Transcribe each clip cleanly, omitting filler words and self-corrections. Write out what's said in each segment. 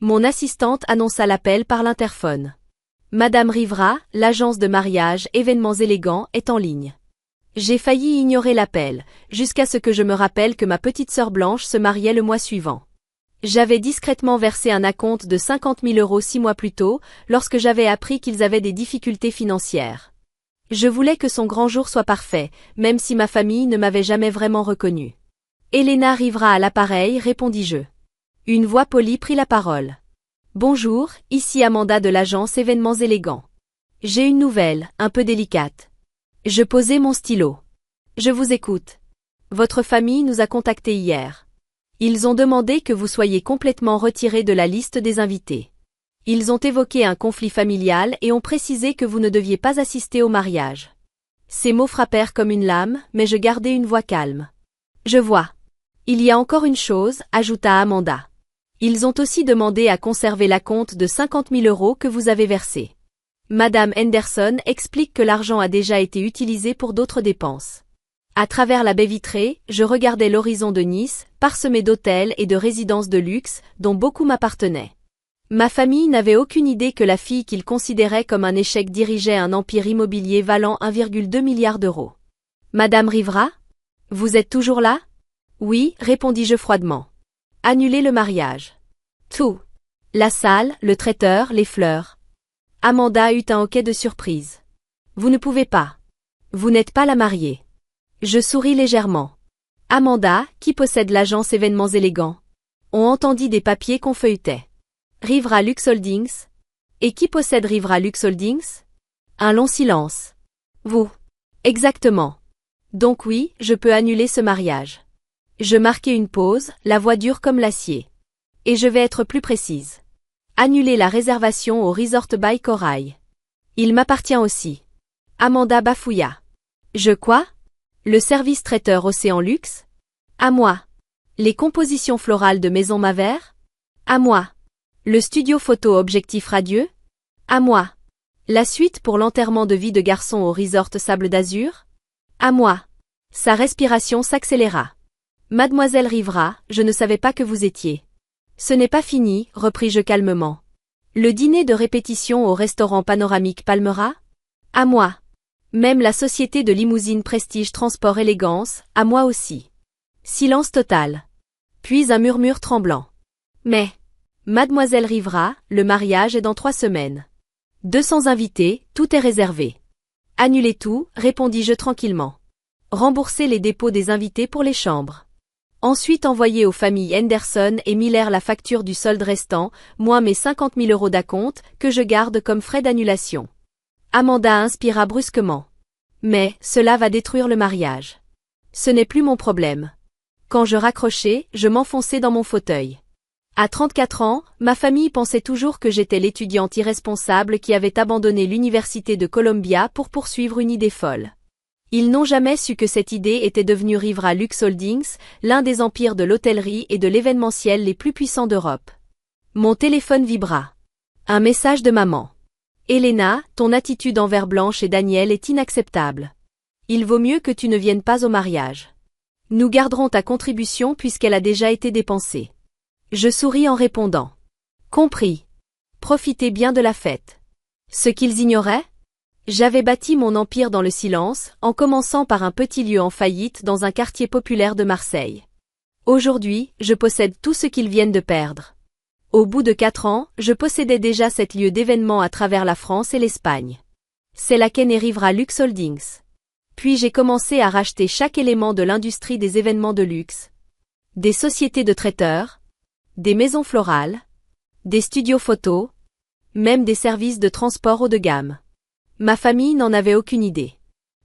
Mon assistante annonça l'appel par l'interphone. Madame Rivera, l'agence de mariage Événements élégants, est en ligne. J'ai failli ignorer l'appel, jusqu'à ce que je me rappelle que ma petite sœur Blanche se mariait le mois suivant. J'avais discrètement versé un acompte de 50 000 € 6 mois plus tôt, lorsque j'avais appris qu'ils avaient des difficultés financières. Je voulais que son grand jour soit parfait, même si ma famille ne m'avait jamais vraiment reconnu. Elena Rivera à l'appareil, répondis-je. Une voix polie prit la parole. Bonjour, ici Amanda de l'agence Événements élégants. J'ai une nouvelle, un peu délicate. Je posai mon stylo. Je vous écoute. Votre famille nous a contactés hier. Ils ont demandé que vous soyez complètement retiré de la liste des invités. Ils ont évoqué un conflit familial et ont précisé que vous ne deviez pas assister au mariage. Ces mots frappèrent comme une lame, mais je gardai une voix calme. Je vois. Il y a encore une chose, ajouta Amanda. Ils ont aussi demandé à conserver l'acompte de 50 000 € que vous avez versé. Madame Henderson explique que l'argent a déjà été utilisé pour d'autres dépenses. À travers la baie vitrée, je regardais l'horizon de Nice, parsemé d'hôtels et de résidences de luxe, dont beaucoup m'appartenaient. Ma famille n'avait aucune idée que la fille qu'ils considéraient comme un échec dirigeait un empire immobilier valant 1,2 milliard d'euros. Madame Rivera? Vous êtes toujours là? Oui, répondis-je froidement. Annulez le mariage. Tout. La salle, le traiteur, les fleurs. Amanda eut un hoquet de surprise. Vous ne pouvez pas. Vous n'êtes pas la mariée. Je souris légèrement. Amanda, qui possède l'agence Événements élégants? On entendit des papiers qu'on feuilletait. Rivera Lux Holdings? Et qui possède Rivera Lux Holdings? Un long silence. Vous. Exactement. Donc oui, je peux annuler ce mariage. Je marquai une pause, la voix dure comme l'acier. Et je vais être plus précise. Annuler la réservation au Resort by Corail. Il m'appartient aussi. Amanda bafouilla. Je quoi? Le service traiteur Océan Luxe? À moi. Les compositions florales de Maison Mavert? À moi. Le studio photo Objectif Radieux? À moi. La suite pour l'enterrement de vie de garçon au Resort Sable d'Azur? À moi. Sa respiration s'accéléra. Mademoiselle Rivera, je ne savais pas que vous étiez. Ce n'est pas fini, repris-je calmement. Le dîner de répétition au restaurant panoramique Palmera? À moi. Même la société de limousine Prestige Transport Élégance, à moi aussi. Silence total. Puis un murmure tremblant. Mais, Mademoiselle Rivera, le mariage est dans 3 semaines. 200 invités, tout est réservé. Annulez tout, répondis-je tranquillement. Remboursez les dépôts des invités pour les chambres. Ensuite envoyez aux familles Henderson et Miller la facture du solde restant, moins mes 50 000 € d'acompte, que je garde comme frais d'annulation. Amanda inspira brusquement. Mais, cela va détruire le mariage. Ce n'est plus mon problème. Quand je raccrochai, je m'enfonçai dans mon fauteuil. À 34 ans, ma famille pensait toujours que j'étais l'étudiante irresponsable qui avait abandonné l'université de Columbia pour poursuivre une idée folle. Ils n'ont jamais su que cette idée était devenue Rivera Lux Holdings, l'un des empires de l'hôtellerie et de l'événementiel les plus puissants d'Europe. Mon téléphone vibra. Un message de maman. Elena, ton attitude envers Blanche et Daniel est inacceptable. Il vaut mieux que tu ne viennes pas au mariage. Nous garderons ta contribution puisqu'elle a déjà été dépensée. Je souris en répondant. Compris. Profitez bien de la fête. Ce qu'ils ignoraient? J'avais bâti mon empire dans le silence, en commençant par un petit lieu en faillite dans un quartier populaire de Marseille. Aujourd'hui, je possède tout ce qu'ils viennent de perdre. Au bout de 4 ans, je possédais déjà 7 lieux d'événements à travers la France et l'Espagne. C'est là qu'est né Rivera Lux Holdings. Puis j'ai commencé à racheter chaque élément de l'industrie des événements de luxe. Des sociétés de traiteurs, des maisons florales, des studios photos, même des services de transport haut de gamme. Ma famille n'en avait aucune idée.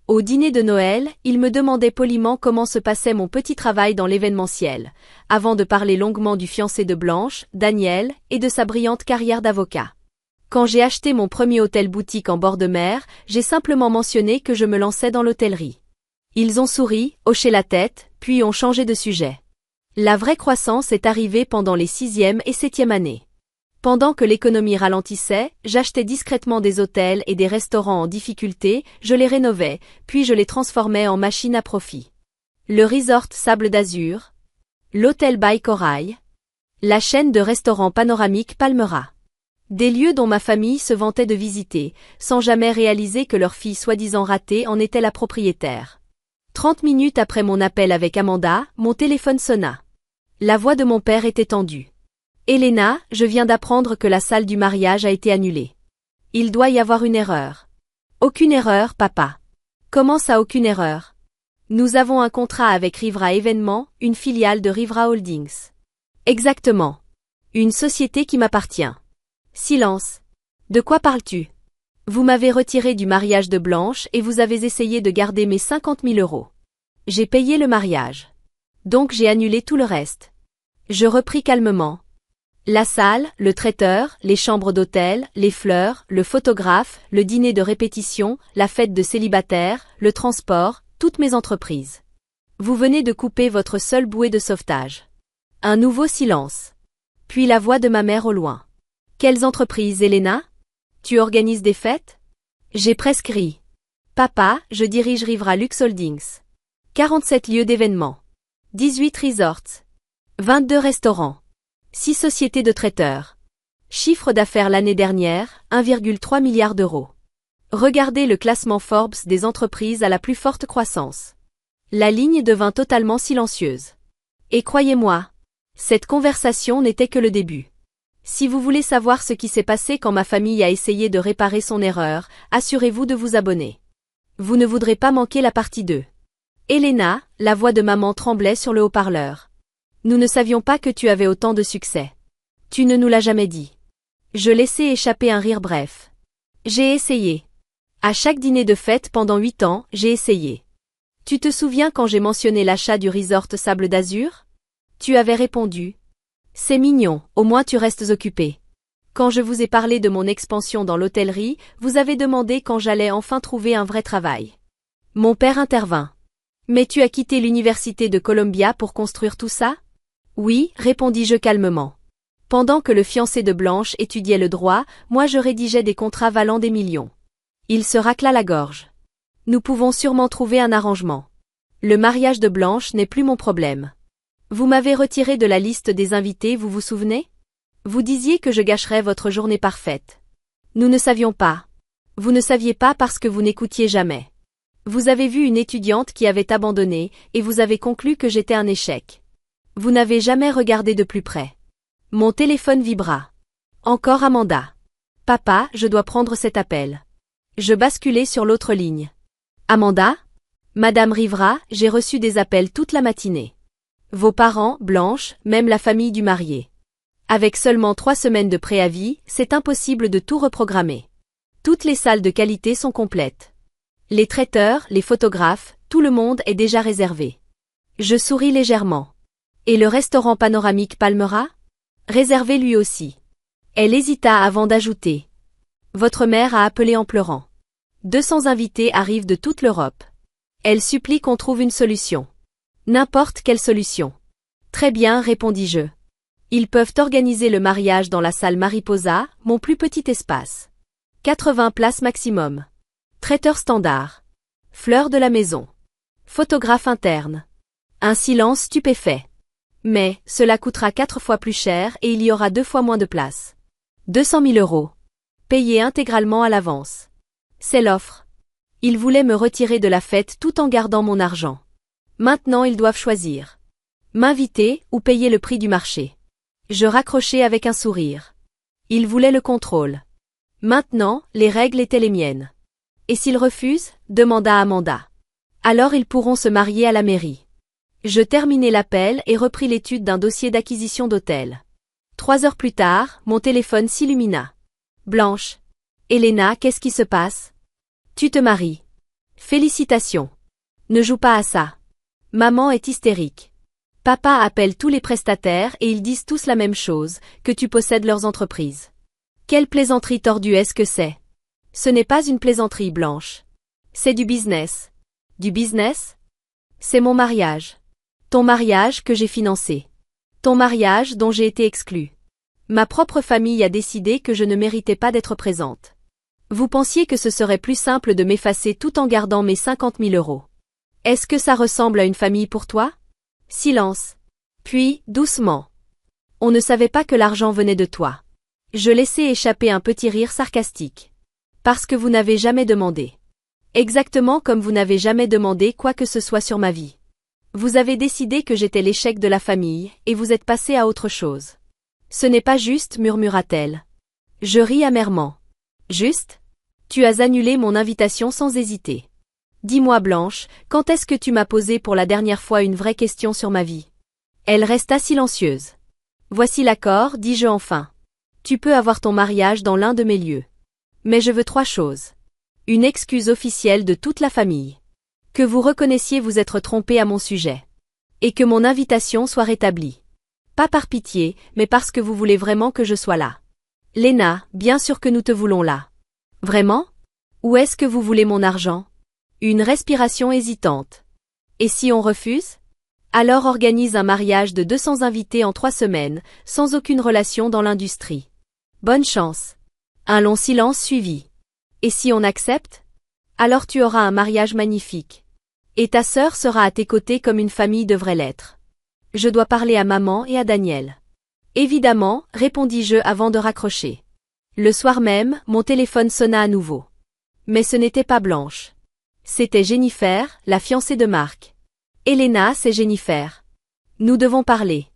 Au dîner de Noël, ils me demandaient poliment comment se passait mon petit travail dans l'événementiel, avant de parler longuement du fiancé de Blanche, Daniel, et de sa brillante carrière d'avocat. Quand j'ai acheté mon premier hôtel-boutique en bord de mer, j'ai simplement mentionné que je me lançais dans l'hôtellerie. Ils ont souri, hoché la tête, puis ont changé de sujet. La vraie croissance est arrivée pendant les 6e et 7e années. Pendant que l'économie ralentissait, j'achetais discrètement des hôtels et des restaurants en difficulté, je les rénovais, puis je les transformais en machines à profit. Le resort Sable d'Azur, l'hôtel by Corail, La chaîne de restaurants panoramiques Palmera. Des lieux dont ma famille se vantait de visiter, sans jamais réaliser que leur fille soi-disant ratée en était la propriétaire. 30 minutes après mon appel avec Amanda, mon téléphone sonna. La voix de mon père était tendue. Elena, je viens d'apprendre que la salle du mariage a été annulée. Il doit y avoir une erreur. Aucune erreur, papa. Comment ça, aucune erreur? Nous avons un contrat avec Rivra Événements, une filiale de Rivra Holdings. Exactement. Une société qui m'appartient. Silence. De quoi parles-tu? Vous m'avez retiré du mariage de Blanche et vous avez essayé de garder mes 50 000 euros. J'ai payé le mariage. Donc j'ai annulé tout le reste. Je repris calmement. La salle, le traiteur, les chambres d'hôtel, les fleurs, le photographe, le dîner de répétition, la fête de célibataire, le transport, toutes mes entreprises. Vous venez de couper votre seule bouée de sauvetage. Un nouveau silence. Puis la voix de ma mère au loin. Quelles entreprises, Elena? Tu organises des fêtes? J'ai presque ri. Papa, je dirige Rivra Lux Holdings. 47 lieux d'événements. 18 resorts. 22 restaurants. 6 sociétés de traiteurs. Chiffre d'affaires l'année dernière, 1,3 milliard d'euros. Regardez le classement Forbes des entreprises à la plus forte croissance. La ligne devint totalement silencieuse. Et croyez-moi, cette conversation n'était que le début. Si vous voulez savoir ce qui s'est passé quand ma famille a essayé de réparer son erreur, assurez-vous de vous abonner. Vous ne voudrez pas manquer la partie 2. Elena, la voix de maman tremblait sur le haut-parleur. Nous ne savions pas que tu avais autant de succès. Tu ne nous l'as jamais dit. Je laissai échapper un rire bref. J'ai essayé. À chaque dîner de fête pendant 8 ans, j'ai essayé. Tu te souviens quand j'ai mentionné l'achat du resort Sable d'Azur? Tu avais répondu. C'est mignon, au moins tu restes occupé. Quand je vous ai parlé de mon expansion dans l'hôtellerie, vous avez demandé quand j'allais enfin trouver un vrai travail. Mon père intervint. Mais tu as quitté l'université de Columbia pour construire tout ça? Oui, répondis-je calmement. Pendant que le fiancé de Blanche étudiait le droit, moi je rédigeais des contrats valant des millions. Il se racla la gorge. Nous pouvons sûrement trouver un arrangement. Le mariage de Blanche n'est plus mon problème. Vous m'avez retiré de la liste des invités, vous vous souvenez? Vous disiez que je gâcherais votre journée parfaite. Nous ne savions pas. Vous ne saviez pas parce que vous n'écoutiez jamais. Vous avez vu une étudiante qui avait abandonné, et vous avez conclu que j'étais un échec. Vous n'avez jamais regardé de plus près. Mon téléphone vibra. Encore Amanda. Papa, je dois prendre cet appel. Je basculai sur l'autre ligne. Amanda? Madame Rivra, j'ai reçu des appels toute la matinée. Vos parents, Blanche, même la famille du marié. Avec seulement 3 semaines de préavis, c'est impossible de tout reprogrammer. Toutes les salles de qualité sont complètes. Les traiteurs, les photographes, tout le monde est déjà réservé. Je souris légèrement. Et le restaurant panoramique Palmera? Réservé lui aussi. Elle hésita avant d'ajouter. Votre mère a appelé en pleurant. 200 invités arrivent de toute l'Europe. Elle supplie qu'on trouve une solution. N'importe quelle solution. Très bien, répondis-je. Ils peuvent organiser le mariage dans la salle Mariposa, mon plus petit espace. 80 places maximum. Traiteur standard. Fleurs de la maison. Photographe interne. Un silence stupéfait. Mais, cela coûtera 4 fois plus cher et il y aura 2 fois moins de place. 200 000 euros. Payés intégralement à l'avance. C'est l'offre. Ils voulaient me retirer de la fête tout en gardant mon argent. Maintenant ils doivent choisir. M'inviter ou payer le prix du marché. Je raccrochai avec un sourire. Ils voulaient le contrôle. Maintenant, les règles étaient les miennes. Et s'ils refusent? Demanda Amanda. Alors ils pourront se marier à la mairie. Je terminai l'appel et repris l'étude d'un dossier d'acquisition d'hôtel. 3 heures plus tard, mon téléphone s'illumina. Blanche. Elena, qu'est-ce qui se passe? Tu te maries. Félicitations. Ne joue pas à ça. Maman est hystérique. Papa appelle tous les prestataires et ils disent tous la même chose, que tu possèdes leurs entreprises. Quelle plaisanterie tordue est-ce que c'est? Ce n'est pas une plaisanterie, Blanche. C'est du business. Du business? C'est mon mariage. Ton mariage que j'ai financé. Ton mariage dont j'ai été exclue. Ma propre famille a décidé que je ne méritais pas d'être présente. Vous pensiez que ce serait plus simple de m'effacer tout en gardant mes 50 000 euros. Est-ce que ça ressemble à une famille pour toi? Silence. Puis, doucement. On ne savait pas que l'argent venait de toi. Je laissai échapper un petit rire sarcastique. Parce que vous n'avez jamais demandé. Exactement comme vous n'avez jamais demandé quoi que ce soit sur ma vie. Vous avez décidé que j'étais l'échec de la famille, et vous êtes passé à autre chose. Ce n'est pas juste, murmura-t-elle. Je ris amèrement. Juste? Tu as annulé mon invitation sans hésiter. Dis-moi Blanche, quand est-ce que tu m'as posé pour la dernière fois une vraie question sur ma vie? Elle resta silencieuse. Voici l'accord, dis-je enfin. Tu peux avoir ton mariage dans l'un de mes lieux. Mais je veux 3 choses. Une excuse officielle de toute la famille. Que vous reconnaissiez vous être trompé à mon sujet. Et que mon invitation soit rétablie. Pas par pitié, mais parce que vous voulez vraiment que je sois là. Léna, bien sûr que nous te voulons là. Vraiment? Ou est-ce que vous voulez mon argent? Une respiration hésitante. Et si on refuse? Alors organise un mariage de 200 invités en 3 semaines, sans aucune relation dans l'industrie. Bonne chance. Un long silence suivit. Et si on accepte? Alors tu auras un mariage magnifique. Et ta sœur sera à tes côtés comme une famille devrait l'être. Je dois parler à maman et à Daniel. Évidemment, répondis-je avant de raccrocher. Le soir même, mon téléphone sonna à nouveau. Mais ce n'était pas Blanche. C'était Jennifer, la fiancée de Marc. Elena, c'est Jennifer. Nous devons parler.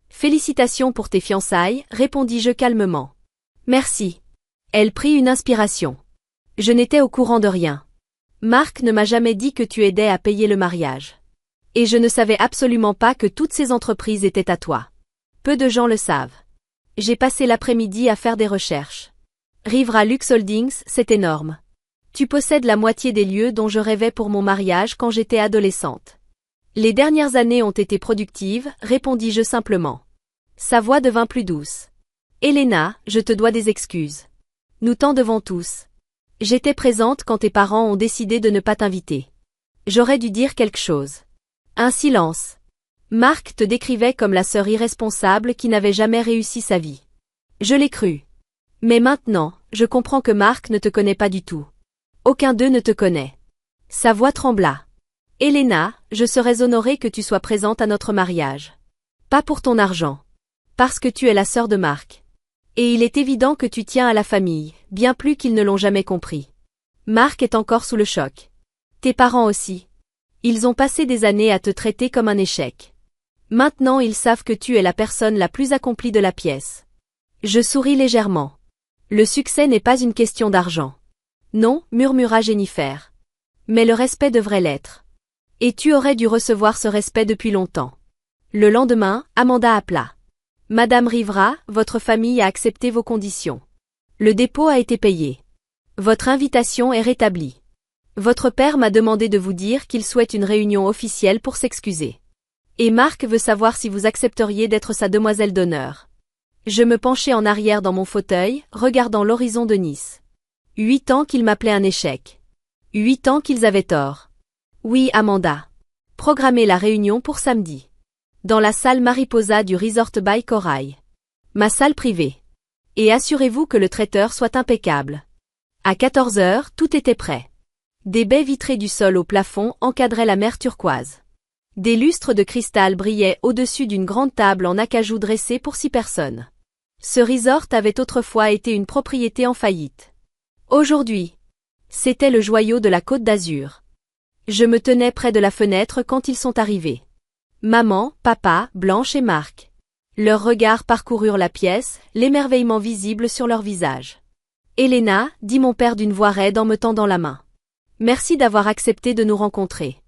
Félicitations pour tes fiançailles, répondis-je calmement. Merci. Elle prit une inspiration. Je n'étais au courant de rien. Marc ne m'a jamais dit que tu aidais à payer le mariage. Et je ne savais absolument pas que toutes ces entreprises étaient à toi. Peu de gens le savent. J'ai passé l'après-midi à faire des recherches. Rivra Lux Holdings, c'est énorme. Tu possèdes la moitié des lieux dont je rêvais pour mon mariage quand j'étais adolescente. Les dernières années ont été productives, répondis-je simplement. Sa voix devint plus douce. Elena, je te dois des excuses. Nous t'en devons tous. J'étais présente quand tes parents ont décidé de ne pas t'inviter. J'aurais dû dire quelque chose. Un silence. Marc te décrivait comme la sœur irresponsable qui n'avait jamais réussi sa vie. Je l'ai cru. Mais maintenant, je comprends que Marc ne te connaît pas du tout. Aucun d'eux ne te connaît. Sa voix trembla. Elena, je serais honorée que tu sois présente à notre mariage. Pas pour ton argent. Parce que tu es la sœur de Marc. Et il est évident que tu tiens à la famille, bien plus qu'ils ne l'ont jamais compris. Marc est encore sous le choc. Tes parents aussi. Ils ont passé des années à te traiter comme un échec. Maintenant ils savent que tu es la personne la plus accomplie de la pièce. Je souris légèrement. Le succès n'est pas une question d'argent. Non, murmura Jennifer. Mais le respect devrait l'être. Et tu aurais dû recevoir ce respect depuis longtemps. Le lendemain, Amanda appela. Madame Rivra, votre famille a accepté vos conditions. Le dépôt a été payé. Votre invitation est rétablie. Votre père m'a demandé de vous dire qu'il souhaite une réunion officielle pour s'excuser. Et Marc veut savoir si vous accepteriez d'être sa demoiselle d'honneur. Je me penchai en arrière dans mon fauteuil, regardant l'horizon de Nice. 8 ans qu'ils m'appelaient un échec. 8 ans qu'ils avaient tort. Oui, Amanda. Programmez la réunion pour samedi. Dans la salle Mariposa du Resort by Corail. Ma salle privée. Et assurez-vous que le traiteur soit impeccable. À 14 heures, tout était prêt. Des baies vitrées du sol au plafond encadraient la mer turquoise. Des lustres de cristal brillaient au-dessus d'une grande table en acajou dressée pour 6 personnes. Ce resort avait autrefois été une propriété en faillite. Aujourd'hui, c'était le joyau de la Côte d'Azur. Je me tenais près de la fenêtre quand ils sont arrivés. Maman, papa, Blanche et Marc. Leurs regards parcoururent la pièce, l'émerveillement visible sur leurs visages. Elena, dit mon père d'une voix raide en me tendant la main. Merci d'avoir accepté de nous rencontrer.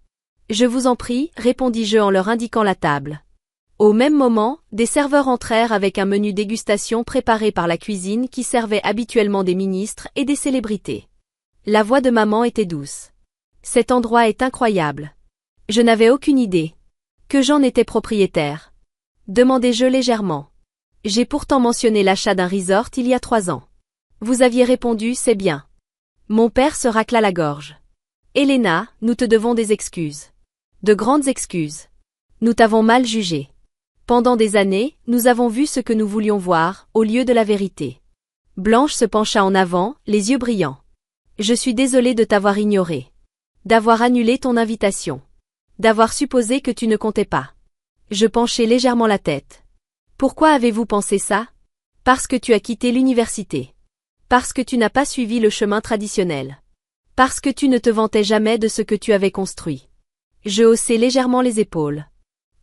Je vous en prie, répondis-je en leur indiquant la table. Au même moment, des serveurs entrèrent avec un menu dégustation préparé par la cuisine qui servait habituellement des ministres et des célébrités. La voix de maman était douce. Cet endroit est incroyable. Je n'avais aucune idée. Que j'en étais propriétaire. Demandai-je légèrement. J'ai pourtant mentionné l'achat d'un resort il y a 3 ans. Vous aviez répondu, c'est bien. Mon père se racla la gorge. Elena, nous te devons des excuses. De grandes excuses. Nous t'avons mal jugé. Pendant des années, nous avons vu ce que nous voulions voir, au lieu de la vérité. Blanche se pencha en avant, les yeux brillants. Je suis désolée de t'avoir ignoré. D'avoir annulé ton invitation. D'avoir supposé que tu ne comptais pas. Je penchai légèrement la tête. Pourquoi avez-vous pensé ça? Parce que tu as quitté l'université. Parce que tu n'as pas suivi le chemin traditionnel. Parce que tu ne te vantais jamais de ce que tu avais construit. Je haussai légèrement les épaules.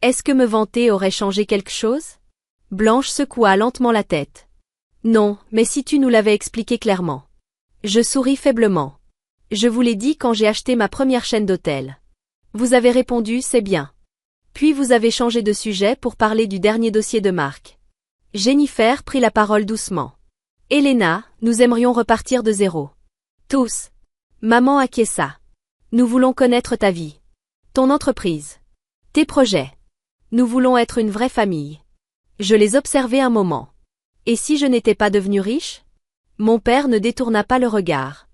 Est-ce que me vanter aurait changé quelque chose? Blanche secoua lentement la tête. Non, mais si tu nous l'avais expliqué clairement. Je souris faiblement. Je vous l'ai dit quand j'ai acheté ma première chaîne d'hôtel. Vous avez répondu, c'est bien. Puis vous avez changé de sujet pour parler du dernier dossier de Marc. Jennifer prit la parole doucement. Elena, nous aimerions repartir de zéro. Tous. Maman acquiesça. Nous voulons connaître ta vie. Ton entreprise. Tes projets. Nous voulons être une vraie famille. Je les observai un moment. Et si je n'étais pas devenue riche? Mon père ne détourna pas le regard.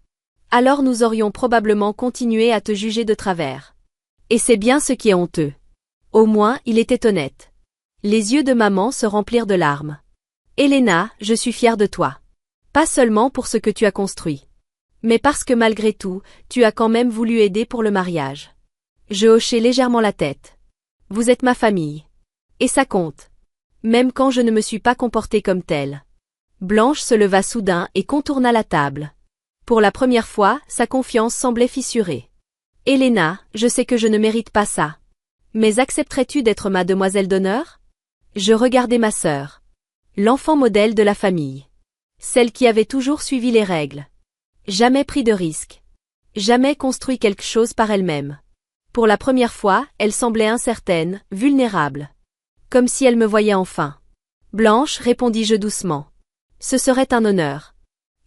Alors nous aurions probablement continué à te juger de travers. Et c'est bien ce qui est honteux. Au moins, il était honnête. Les yeux de maman se remplirent de larmes. Elena, je suis fière de toi. Pas seulement pour ce que tu as construit. Mais parce que malgré tout, tu as quand même voulu aider pour le mariage. Je hochai légèrement la tête. Vous êtes ma famille. Et ça compte. Même quand je ne me suis pas comportée comme telle. Blanche se leva soudain et contourna la table. Pour la première fois, sa confiance semblait fissurée. Elena, je sais que je ne mérite pas ça. Mais accepterais-tu d'être ma demoiselle d'honneur? Je regardai ma sœur. L'enfant modèle de la famille. Celle qui avait toujours suivi les règles. Jamais pris de risques. Jamais construit quelque chose par elle-même. Pour la première fois, elle semblait incertaine, vulnérable. Comme si elle me voyait enfin. Blanche, répondis-je doucement. Ce serait un honneur.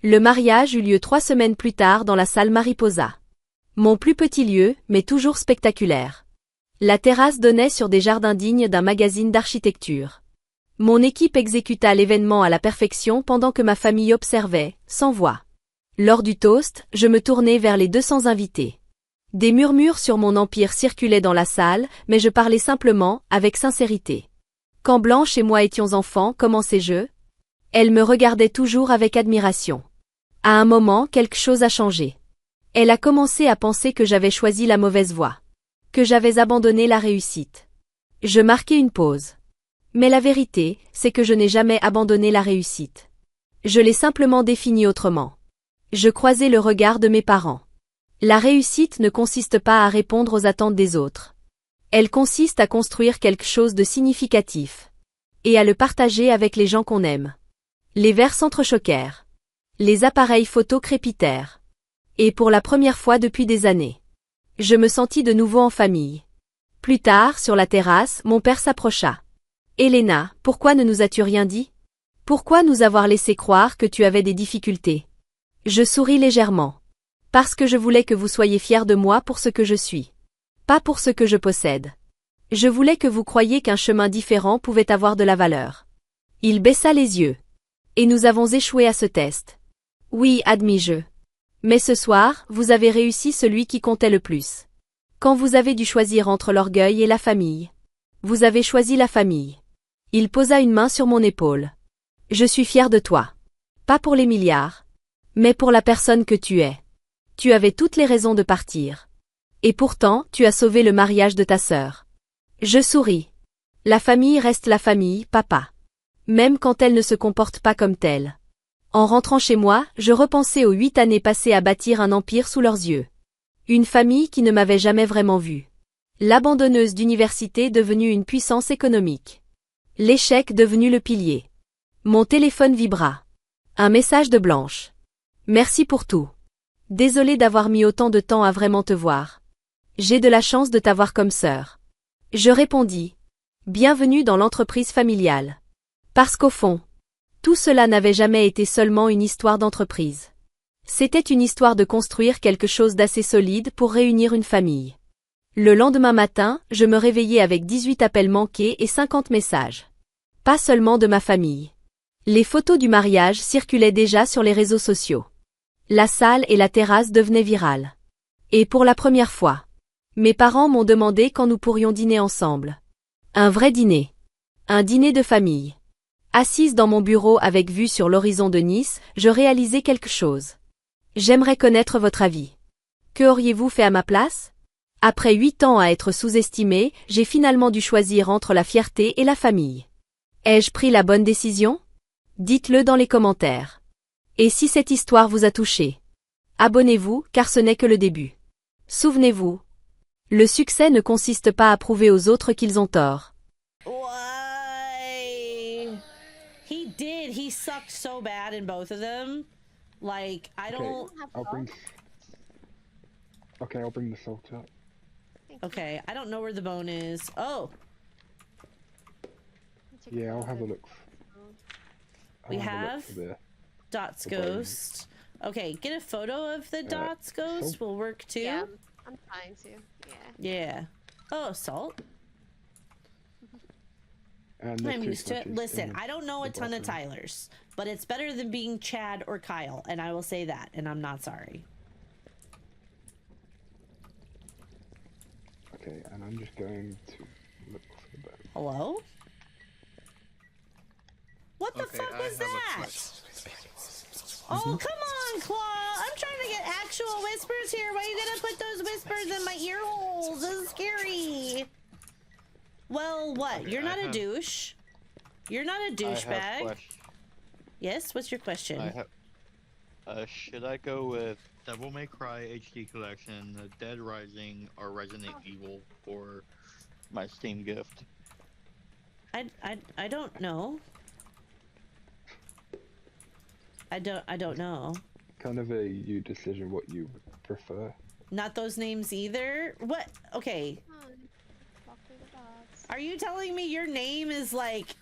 Le mariage eut lieu 3 semaines plus tard dans la salle Mariposa. Mon plus petit lieu, mais toujours spectaculaire. La terrasse donnait sur des jardins dignes d'un magazine d'architecture. Mon équipe exécuta l'événement à la perfection pendant que ma famille observait, sans voix. Lors du toast, je me tournai vers les 200 invités. Des murmures sur mon empire circulaient dans la salle, mais je parlais simplement, avec sincérité. Quand Blanche et moi étions enfants, commençai-je? Elle me regardait toujours avec admiration. À un moment, quelque chose a changé. Elle a commencé à penser que j'avais choisi la mauvaise voie. Que j'avais abandonné la réussite. Je marquai une pause. Mais la vérité, c'est que je n'ai jamais abandonné la réussite. Je l'ai simplement définie autrement. Je croisai le regard de mes parents. La réussite ne consiste pas à répondre aux attentes des autres. Elle consiste à construire quelque chose de significatif. Et à le partager avec les gens qu'on aime. Les verres s'entrechoquèrent. Les appareils photo crépitèrent. Et pour la première fois depuis des années. Je me sentis de nouveau en famille. Plus tard, sur la terrasse, mon père s'approcha. Elena, pourquoi ne nous as-tu rien dit? Pourquoi nous avoir laissé croire que tu avais des difficultés? Je souris légèrement. Parce que je voulais que vous soyez fiers de moi pour ce que je suis. Pas pour ce que je possède. Je voulais que vous croyiez qu'un chemin différent pouvait avoir de la valeur. Il baissa les yeux. Et nous avons échoué à ce test. Oui, admis-je. Mais ce soir, vous avez réussi celui qui comptait le plus. Quand vous avez dû choisir entre l'orgueil et la famille. Vous avez choisi la famille. Il posa une main sur mon épaule. Je suis fier de toi. Pas pour les milliards. Mais pour la personne que tu es. Tu avais toutes les raisons de partir. Et pourtant, tu as sauvé le mariage de ta sœur. Je souris. La famille reste la famille, papa. Même quand elle ne se comporte pas comme telle. En rentrant chez moi, je repensais aux 8 années passées à bâtir un empire sous leurs yeux. Une famille qui ne m'avait jamais vraiment vue. L'abandonneuse d'université devenue une puissance économique. L'échec devenu le pilier. Mon téléphone vibra. Un message de Blanche. Merci pour tout. Désolée d'avoir mis autant de temps à vraiment te voir. J'ai de la chance de t'avoir comme sœur. Je répondis. Bienvenue dans l'entreprise familiale. Parce qu'au fond, tout cela n'avait jamais été seulement une histoire d'entreprise. C'était une histoire de construire quelque chose d'assez solide pour réunir une famille. Le lendemain matin, je me réveillai avec 18 appels manqués et 50 messages. Pas seulement de ma famille. Les photos du mariage circulaient déjà sur les réseaux sociaux. La salle et la terrasse devenaient virales. Et pour la première fois, mes parents m'ont demandé quand nous pourrions dîner ensemble. Un vrai dîner. Un dîner de famille. Assise dans mon bureau avec vue sur l'horizon de Nice, je réalisais quelque chose. J'aimerais connaître votre avis. Que auriez-vous fait à ma place? Après 8 ans à être sous-estimée, j'ai finalement dû choisir entre la fierté et la famille. Ai-je pris la bonne décision? Dites-le dans les commentaires. Et si cette histoire vous a touché, abonnez-vous car ce n'est que le début. Souvenez-vous, le succès ne consiste pas à prouver aux autres qu'ils ont tort. Why? He did. He sucked so bad in both of them. Like, I don't... I'll bring the salt up. Okay, I don't know where the bone is. Oh! Yeah, I'll have a look. We have Dot's ghost. Okay, get a photo of the Dot's ghost will work too. Yeah, I'm trying to. Yeah. Oh, salt. And I'm used to it. Listen, I don't know a ton of Tylers, but it's better than being Chad or Kyle, and I will say that, and I'm not sorry. Okay, and I'm just going to look for the bone. Hello? What the fuck was that? Oh, come on, Claw! I'm trying to get actual whispers here. Why are you gonna put those whispers in my ear holes? This is scary. Well, what? Okay, You're not a douche. You're not a douchebag. Yes? What's your question? Should I go with Devil May Cry HD Collection, Dead Rising, or Resident Evil for my Steam gift? I don't know. I don't know. Kind of a you decision what you prefer. Not those names either? What? Okay. Are you telling me your name is like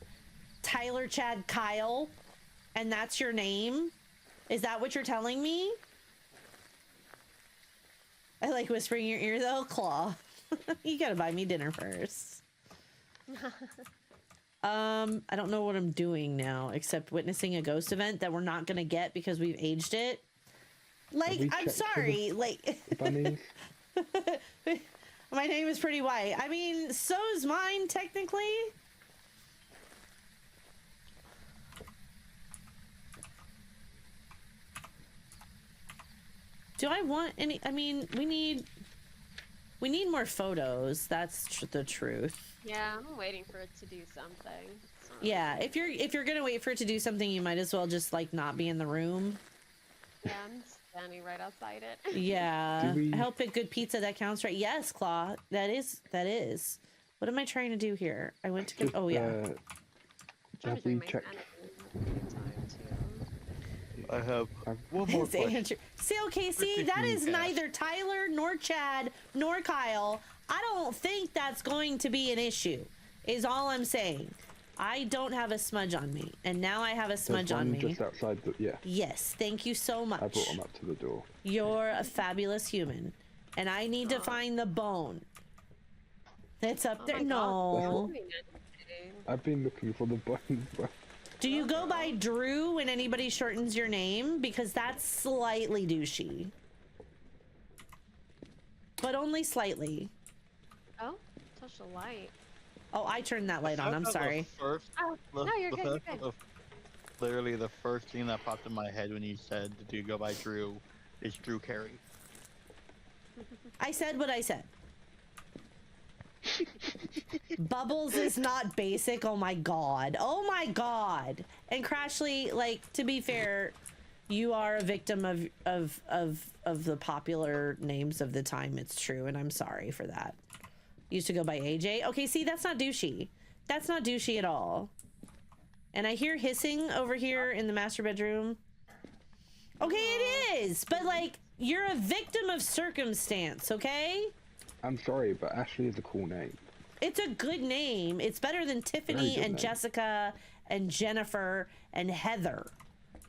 Tyler Chad Kyle and that's your name? Is that what you're telling me? I like whispering in your ear though. Claw. You gotta buy me dinner first. I don't know what I'm doing now except witnessing a ghost event that we're not gonna get because we've aged it. Like, I'm sorry, like my name is Pretty White. I mean, so is mine technically. Do I want any? I mean, we need more photos. That's the truth. Yeah, I'm waiting for it to do something. Yeah, if you're gonna wait for it to do something, you might as well just like not be in the room. Yeah, I'm standing right outside it. Yeah, I hope pick good pizza. That counts, right? Yes, Claw. That is. What am I trying to do here? I went to get. Oh yeah. Have we checked? I have one more question. See, that is neither Tyler nor Chad nor Kyle. I don't think that's going to be an issue, is all I'm saying. I don't have a smudge on me, and now I have a smudge on me. Just outside the, yeah. Yes, thank you so much. I brought him up to the door. You're a fabulous human, and I need to find the bone. It's up there. No. I've been looking for the bone. Do you go by Drew when anybody shortens your name? Because that's slightly douchey. But only slightly. Oh, touch the light. Oh, I turned that light on. I'm sorry. No, you're good. You're good. Literally, the first thing that popped in my head when you said, "Do you go by Drew?" is Drew Carey. I said what I said. Bubbles is not basic. Oh my god. Oh my god. And Crashly, like, to be fair, you are a victim of the popular names of the time. It's true, and I'm sorry for that. Used to go by AJ. Okay, see, that's not douchey. That's not douchey at all. And I hear hissing over here in the master bedroom. Okay, it is, but like, you're a victim of circumstance, okay? I'm sorry, but Ashley is a cool name. It's a good name. It's better than Tiffany and Jessica and Jennifer and Heather.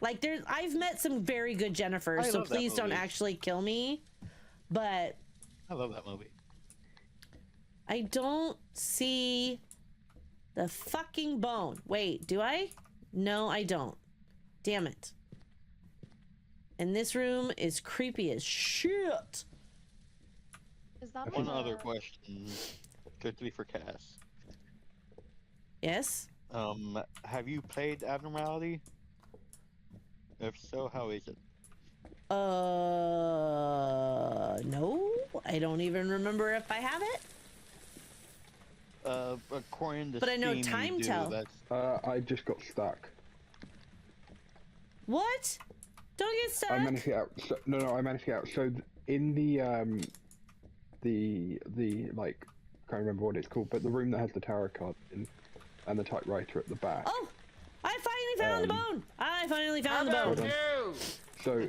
Like, I've met some very good Jennifers, so please don't actually kill me. But I love that movie. I don't see the fucking bone. Wait, do I? No, I don't. Damn it. And this room is creepy as shit. Is that One other question, strictly for Cass. Yes? Have you played Abnormality? If so, how is it? No. I don't even remember if I have it. According to But I know Steam, time you do. tell. That's I just got stuck. What? Don't get stuck. I managed to get out. So, no, I managed to get out. So in the like, can't remember what it's called, but the room that has the tarot card in, and the typewriter at the back. Oh, I finally found the bone. I finally found the Hold bone. on. So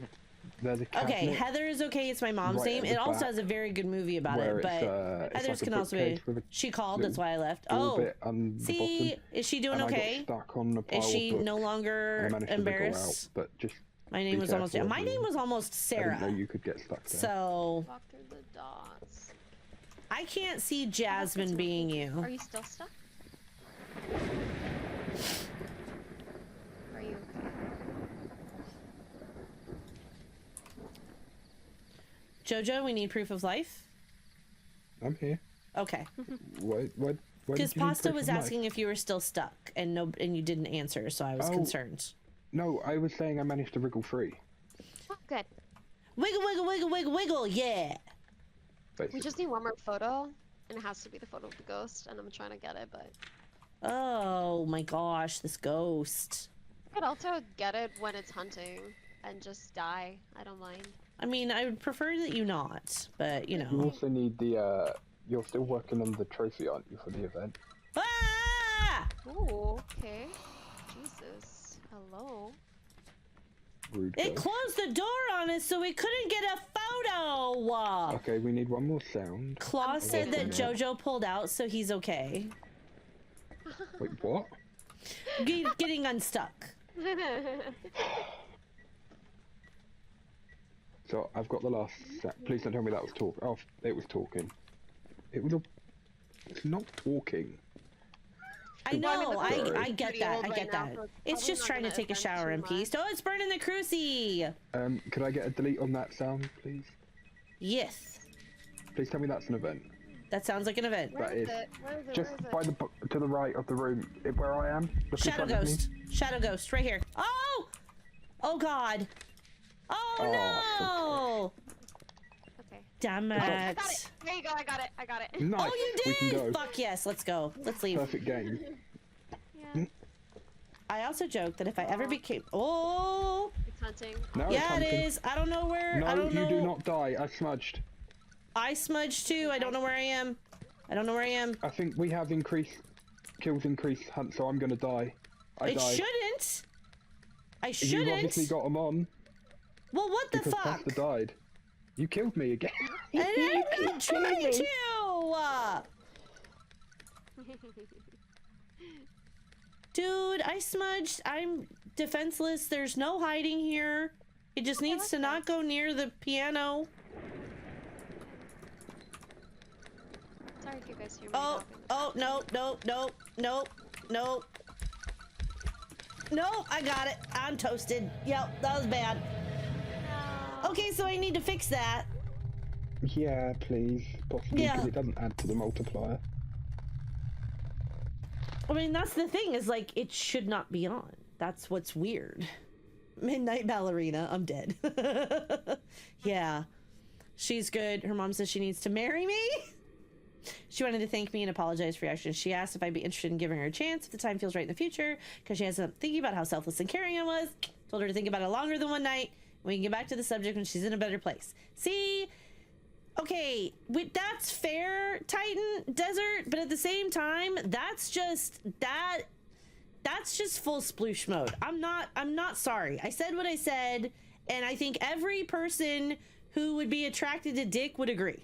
there's a cabinet Okay, Heather is okay. It's my mom's right name. at It the also back has a very good movie about where it, it's, but it's Heather's like a can also be. bookcase with a She called. little That's why I left. door Oh, bit on the see, bottom. is she doing And okay? I got stuck on a pile Is she of books, no and I longer managed to wriggle out, embarrassed? but just My name be was almost. careful My of name the- was almost I didn't know Sarah. you could get stuck there. So Walk through the dots. I can't see Jasmine being Are you. you still stuck? Are you okay? Jojo, we need proof of life. I'm here. Okay. What? Because Pasta was asking if you were still stuck, and and you didn't answer, so I was Oh. concerned. No, I was saying I managed to wriggle free. Oh, good. Wiggle, wiggle, wiggle, wiggle, wiggle, yeah. We Basically. just need one more photo, and it has to be the photo of the ghost, and I'm trying to get it, but... Oh my gosh, this ghost. I could also get it when it's hunting, and just die. I don't mind. I mean, I would prefer that you not, but you You know. also need the. You're still working on the trophy, aren't you, for the event? Ah! Ooh, okay. Jesus. Hello. Rude. It girl. closed the door on us, so we couldn't get a photo. Okay, we need one more sound. Claw said that Okay. Jojo pulled out, so he's okay. Wait, what? Getting unstuck. So I've got the last set. Please don't tell me that was talk. Oh, it was talking. It was a. It's not talking. I know, Sorry. I get that, I get that. It's just trying to take a shower in peace. Oh, it's burning the cruci. Could I get a delete on that sound, please? Yes, Please tell me that's an event. that sounds like an event. Where That is is it? Where is it? Just Where by is it? the to the right of the room, where I am. Look in Shadow front of me. ghost. Shadow ghost, right here. Oh! Oh God. Oh, Oh, no! Okay. Damn I it. got it. There you go. I got it. I got it. Nice. Oh, you We can did! go. Fuck yes, let's go. Let's leave. Perfect game. Yeah. I also joked that if I ever became. Oh! It's hunting. No, it's Yeah, it hunting. is. I don't know where. No, I don't know. you do not die. I smudged. I smudged too. I don't know where I am. I don't know where I am. I think we have increased kills, increased hunt, so I'm gonna die. I It died. shouldn't. I You've shouldn't. obviously got them on Well, what the because fuck? Pasta died. You killed me again. And I'm not trying to. Dude, I smudged. I'm defenseless. There's no hiding here. It just needs to not go near the piano. Sorry if you guys hear me Oh, talking. oh, no, no, no, no, no. No, I got it. I'm toasted. Yep, that was bad. No. Okay, so I need to fix that. Yeah, please. Possibly Yeah. because it doesn't add to the multiplier. I mean, that's the thing, is like, it should not be on. That's what's weird. Midnight Ballerina, I'm dead. Yeah. She's good. Her mom says she needs to marry me. She wanted to thank me and apologize for your actions. She asked if I'd be interested in giving her a chance if the time feels right in the future, because she has been thinking about how selfless and caring I was. Told her to think about it longer than one night. We can get back to the subject when she's in a better place. See? Okay, that's fair, Titan Desert, but at the same time, that's just full sploosh mode. I'm not sorry. I said what I said, and I think every person who would be attracted to Dick would agree.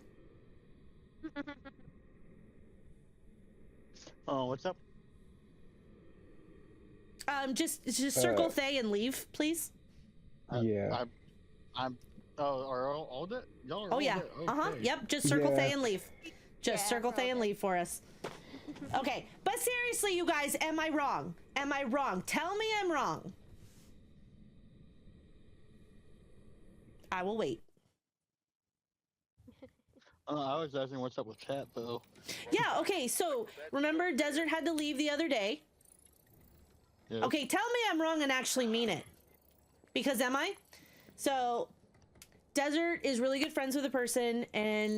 Oh, what's up? Just circle Thay and leave, please. Yeah. I'm. Oh, are all that? Y'all are Oh all yeah. that? Uh-huh. Okay. Yep, just circle Yeah. Thay and leave. Just Yeah, circle we're Thay all and good. leave for us. Okay, but seriously, you guys, am I wrong? Am I wrong? Tell me I'm wrong. I will wait. I was asking what's up with chat though. Yeah, okay, so remember Desert had to leave the other day. Yeah. Okay, tell me I'm wrong and actually mean it. Because am I? So Desert is really good friends with a person, and